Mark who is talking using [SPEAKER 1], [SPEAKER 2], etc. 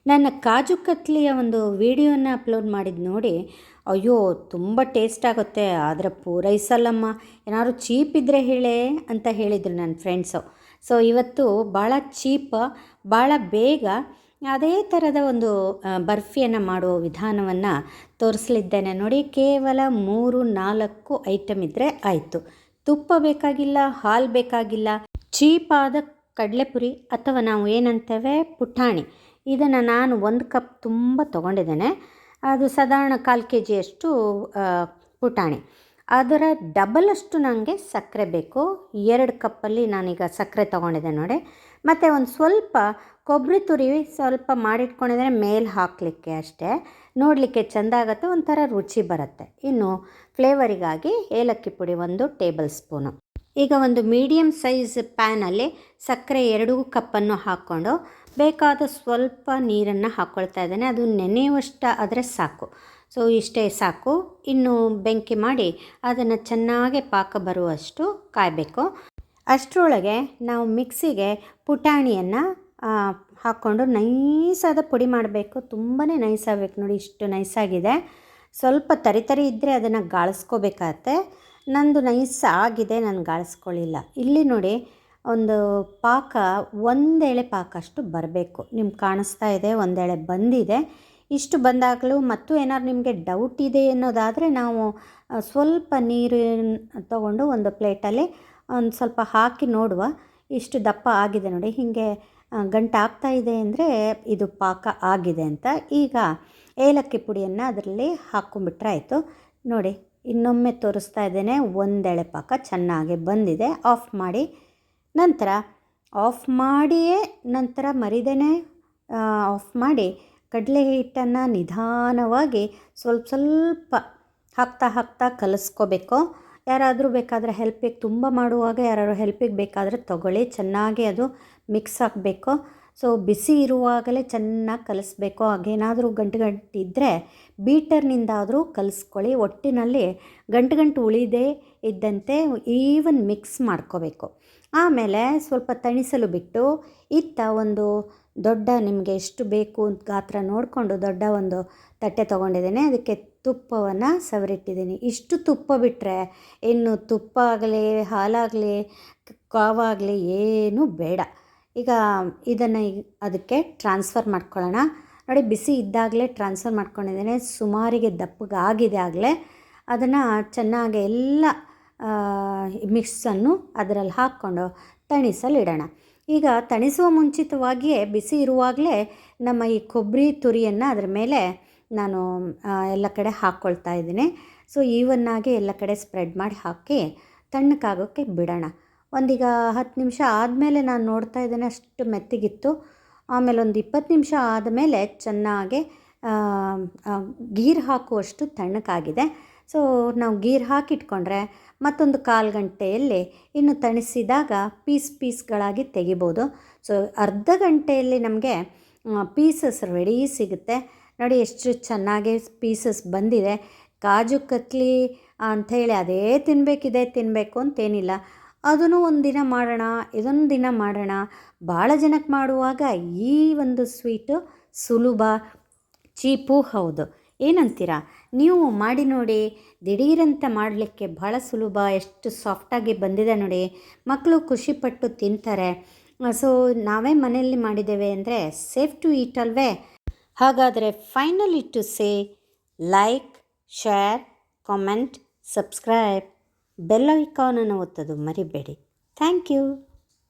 [SPEAKER 1] ನನ್ನ ಕಾಜು ಕತ್ಲಿಯ ಒಂದು ವಿಡಿಯೋನ ಅಪ್ಲೋಡ್ ಮಾಡಿದ್ದು ನೋಡಿ, ಅಯ್ಯೋ ತುಂಬ ಟೇಸ್ಟ್ ಆಗುತ್ತೆ ಆದರೆ ಪೂರೈಸಲ್ಲಮ್ಮ, ಏನಾದ್ರು ಚೀಪ್ ಇದ್ದರೆ ಹೇಳೇ ಅಂತ ಹೇಳಿದರು ನನ್ನ ಫ್ರೆಂಡ್ಸು. ಸೊ ಇವತ್ತು ಭಾಳ ಚೀಪ್, ಭಾಳ ಬೇಗ ಅದೇ ಥರದ ಒಂದು ಬರ್ಫಿಯನ್ನು ಮಾಡುವ ವಿಧಾನವನ್ನು ತೋರಿಸಲಿದ್ದೇನೆ ನೋಡಿ. ಕೇವಲ 3-4 ಐಟಮ್ ಇದ್ದರೆ ಆಯಿತು. ತುಪ್ಪ ಬೇಕಾಗಿಲ್ಲ, ಹಾಲು ಬೇಕಾಗಿಲ್ಲ. ಚೀಪಾದ ಕಡಲೆಪುರಿ ಅಥವಾ ನಾವು ಏನಂತೇವೆ ಪುಟಾಣಿ, ಇದನ್ನು ನಾನು 1 ಕಪ್ ತುಂಬ ತೊಗೊಂಡಿದ್ದೇನೆ. ಅದು ಸಾಧಾರಣ 1/4 kg ಪುಟಾಣಿ. ಅದರ ಡಬಲಷ್ಟು ನನಗೆ ಸಕ್ಕರೆ ಬೇಕು. 2 ಕಪ್ಪಲ್ಲಿ ನಾನೀಗ ಸಕ್ಕರೆ ತೊಗೊಂಡಿದ್ದೆ ನೋಡಿ. ಮತ್ತು ಒಂದು ಸ್ವಲ್ಪ ಕೊಬ್ಬರಿ ತುರಿ ಸ್ವಲ್ಪ ಮಾಡಿಟ್ಕೊಂಡಿದ್ರೆ ಮೇಲೆ ಹಾಕಲಿಕ್ಕೆ ಅಷ್ಟೇ, ನೋಡಲಿಕ್ಕೆ ಚೆಂದ ಆಗುತ್ತೆ, ಒಂಥರ ರುಚಿ ಬರುತ್ತೆ. ಇನ್ನು ಫ್ಲೇವರಿಗಾಗಿ ಏಲಕ್ಕಿ ಪುಡಿ 1 ಟೇಬಲ್ ಸ್ಪೂನು. ಈಗ ಒಂದು ಮೀಡಿಯಮ್ ಸೈಜ್ ಪ್ಯಾನಲ್ಲಿ ಸಕ್ಕರೆ 2 ಕಪ್ಪನ್ನು ಹಾಕ್ಕೊಂಡು ಬೇಕಾದ ಸ್ವಲ್ಪ ನೀರನ್ನು ಹಾಕ್ಕೊಳ್ತಾ ಇದ್ದೇನೆ. ಅದು ನೆನೆಯುವಷ್ಟು ಆದರೆ ಸಾಕು. ಸೊ ಇಷ್ಟೇ ಸಾಕು. ಇನ್ನು ಬೆಂಕಿ ಮಾಡಿ ಅದನ್ನು ಚೆನ್ನಾಗಿ ಪಾಕ ಬರುವಷ್ಟು ಕಾಯಬೇಕು. ಅಷ್ಟರೊಳಗೆ ನಾವು ಮಿಕ್ಸಿಗೆ ಪುಟಾಣಿಯನ್ನು ಹಾಕ್ಕೊಂಡು ನೈಸಾದ ಪುಡಿ ಮಾಡಬೇಕು. ತುಂಬಾ ನೈಸಾಗಬೇಕು ನೋಡಿ, ಇಷ್ಟು ನೈಸಾಗಿದೆ. ಸ್ವಲ್ಪ ತರಿ ಇದ್ದರೆ ಅದನ್ನು ಗಾಳಿಸ್ಕೋಬೇಕಾಗತ್ತೆ. ನಂದು ನೈಸ್ ಆಗಿದೆ, ನಾನು ಗಾಳಿಸ್ಕೊಳ್ಳಿಲ್ಲ. ಇಲ್ಲಿ ನೋಡಿ ಒಂದು ಪಾಕ 1 ಎಳೆ ಪಾಕ ಅಷ್ಟು ಬರಬೇಕು. ನಿಮ್ಗೆ ಕಾಣಿಸ್ತಾ ಇದೆ, 1 ಎಳೆ ಬಂದಿದೆ. ಇಷ್ಟು ಬಂದಾಗಲೂ ಮತ್ತು ಏನಾದ್ರು ನಿಮಗೆ ಡೌಟ್ ಇದೆ ಅನ್ನೋದಾದರೆ ನಾವು ಸ್ವಲ್ಪ ನೀರು ತಗೊಂಡು ಒಂದು ಪ್ಲೇಟಲ್ಲಿ ಒಂದು ಸ್ವಲ್ಪ ಹಾಕಿ ನೋಡುವ. ಇಷ್ಟು ದಪ್ಪ ಆಗಿದೆ ನೋಡಿ, ಹೀಗೆ ಗಂಟು ಆಗ್ತಾ ಇದೆ ಅಂದರೆ ಇದು ಪಾಕ ಆಗಿದೆ ಅಂತ. ಈಗ ಏಲಕ್ಕಿ ಪುಡಿಯನ್ನು ಅದರಲ್ಲಿ ಹಾಕ್ಕೊಂಬಿಟ್ರೆ ಆಯಿತು ನೋಡಿ. ಇನ್ನೊಮ್ಮೆ ತೋರಿಸ್ತಾ ಇದ್ದೇನೆ, 1 ಎಳೆ ಪಾಕ ಚೆನ್ನಾಗಿ ಬಂದಿದೆ. ಆಫ್ ಮಾಡಿ ನಂತರ ಮರಿದೇನೆ ಆಫ್ ಮಾಡಿ ಕಡಲೆ ಹಿಟ್ಟನ್ನು ನಿಧಾನವಾಗಿ ಸ್ವಲ್ಪ ಹಾಕ್ತಾ ಕಲಿಸ್ಕೋಬೇಕು. ಯಾರಾದರೂ ಬೇಕಾದರೆ ಹೆಲ್ಪಿಗೆ, ತುಂಬ ಮಾಡುವಾಗ ಯಾರಾದರೂ ಹೆಲ್ಪಿಗೆ ಬೇಕಾದರೆ ತಗೊಳ್ಳಿ. ಚೆನ್ನಾಗಿ ಅದು ಮಿಕ್ಸ್ ಆಗಬೇಕು. ಸೊ ಬಿಸಿ ಇರುವಾಗಲೇ ಚೆನ್ನಾಗಿ ಕಲಿಸ್ಬೇಕು. ಹಾಗೇನಾದರೂ ಗಂಟು ಇದ್ದರೆ ಬೀಟರ್ನಿಂದಾದರೂ ಕಲಿಸ್ಕೊಳ್ಳಿ. ಒಟ್ಟಿನಲ್ಲಿ ಗಂಟು ಉಳಿದೇ ಇದ್ದಂತೆ ಈವನ್ ಮಿಕ್ಸ್ ಮಾಡ್ಕೋಬೇಕು. ಆಮೇಲೆ ಸ್ವಲ್ಪ ತಣಿಸಲು ಬಿಟ್ಟು ಒಂದು ದೊಡ್ಡ, ನಿಮಗೆ ಎಷ್ಟು ಬೇಕು ಅಂತ ಗಾತ್ರ ನೋಡಿಕೊಂಡು ದೊಡ್ಡ ಒಂದು ತಟ್ಟೆ ತೊಗೊಂಡಿದ್ದೇನೆ. ಅದಕ್ಕೆ ತುಪ್ಪವನ್ನು ಸವರಿಟ್ಟಿದ್ದೀನಿ. ಇಷ್ಟು ತುಪ್ಪ ಬಿಟ್ಟರೆ ಇನ್ನು ತುಪ್ಪ ಆಗಲಿ, ಹಾಲಾಗಲಿ, ಕಾವಾಗಲಿ ಏನೂ ಬೇಡ. ಈಗ ಇದನ್ನು ಅದಕ್ಕೆ ಟ್ರಾನ್ಸ್ಫರ್ ಮಾಡ್ಕೊಳ್ಳೋಣ ನೋಡಿ. ಬಿಸಿ ಇದ್ದಾಗಲೇ ಟ್ರಾನ್ಸ್ಫರ್ ಮಾಡ್ಕೊಂಡಿದ್ದೇನೆ. ಸುಮಾರಿಗೆ ದಪ್ಪಗಾಗಿದೆ ಆಗಲೇ. ಅದನ್ನು ಚೆನ್ನಾಗಿ ಎಲ್ಲ ಮಿಕ್ಸನ್ನು ಅದರಲ್ಲಿ ಹಾಕ್ಕೊಂಡು ತಣಿಸಲಿಡೋಣ. ಈಗ ತಣಿಸುವ ಮುಂಚಿತವಾಗಿಯೇ ಬಿಸಿ ಇರುವಾಗಲೇ ನಮ್ಮ ಈ ಕೊಬ್ಬರಿ ತುರಿಯನ್ನು ಅದರ ಮೇಲೆ ನಾನು ಎಲ್ಲ ಕಡೆ ಹಾಕ್ಕೊಳ್ತಾ ಇದ್ದೀನಿ. ಸೊ ಈವನ್ನಾಗಿ ಎಲ್ಲ ಕಡೆ ಸ್ಪ್ರೆಡ್ ಮಾಡಿ ಹಾಕಿ ತಣ್ಣಕ್ಕಾಗೋಕ್ಕೆ ಬಿಡೋಣ. ಒಂದೀಗ 10 ನಿಮಿಷ ಆದಮೇಲೆ ನಾನು ನೋಡ್ತಾ ಇದ್ದೇನೆ, ಅಷ್ಟು ಮೆತ್ತಗಿತ್ತು. ಆಮೇಲೆ ಒಂದು 20 ನಿಮಿಷ ಆದಮೇಲೆ ಚೆನ್ನಾಗಿ ಗೀರು ಹಾಕುವಷ್ಟು ತಣ್ಣಕ್ಕಾಗಿದೆ. ಸೊ ನಾವು ಗೀರು ಹಾಕಿಟ್ಕೊಂಡ್ರೆ ಮತ್ತೊಂದು 1/4 ಗಂಟೆಯಲ್ಲಿ ಇನ್ನು ತಣಿಸಿದಾಗ ಪೀಸ್ಗಳಾಗಿ ತೆಗಿಬೋದು. ಸೊ ಅರ್ಧ ಗಂಟೆಯಲ್ಲಿ ನಮಗೆ ಪೀಸಸ್ ರೆಡಿ ಸಿಗುತ್ತೆ ನೋಡಿ. ಎಷ್ಟು ಚೆನ್ನಾಗಿ ಪೀಸಸ್ ಬಂದಿದೆ. ಕಾಜು ಕತ್ಲಿ ಅಂಥೇಳಿ ಅದೇ ತಿನ್ನಬೇಕು ಅಂತೇನಿಲ್ಲ. ಅದನ್ನು ಒಂದು ದಿನ ಮಾಡೋಣ, ಇದೊಂದು ದಿನ ಮಾಡೋಣ. ಭಾಳ ಜನಕ್ಕೆ ಮಾಡುವಾಗ ಈ ಒಂದು ಸ್ವೀಟು ಸುಲಭ, ಚೀಪು ಹೌದು. ಏನಂತೀರಾ? ನೀವು ಮಾಡಿ ನೋಡಿ. ದಿಢೀರಂತ ಮಾಡಲಿಕ್ಕೆ ಭಾಳ ಸುಲಭ. ಎಷ್ಟು ಸಾಫ್ಟಾಗಿ ಬಂದಿದೆ ನೋಡಿ. ಮಕ್ಕಳು ಖುಷಿಪಟ್ಟು ತಿಂತಾರೆ. ಸೊ ನಾವೇ ಮನೆಯಲ್ಲಿ ಮಾಡಿದ್ದೇವೆ ಅಂದರೆ ಸೇಫ್ ಟು ಈಟ್ ಅಲ್ವೇ? ಹಾಗಾದರೆ finally to say like, share, comment, subscribe, bell ಐಕಾನನ್ನು ಒತ್ತೋದು ಮರಿಬೇಡಿ. Thank you.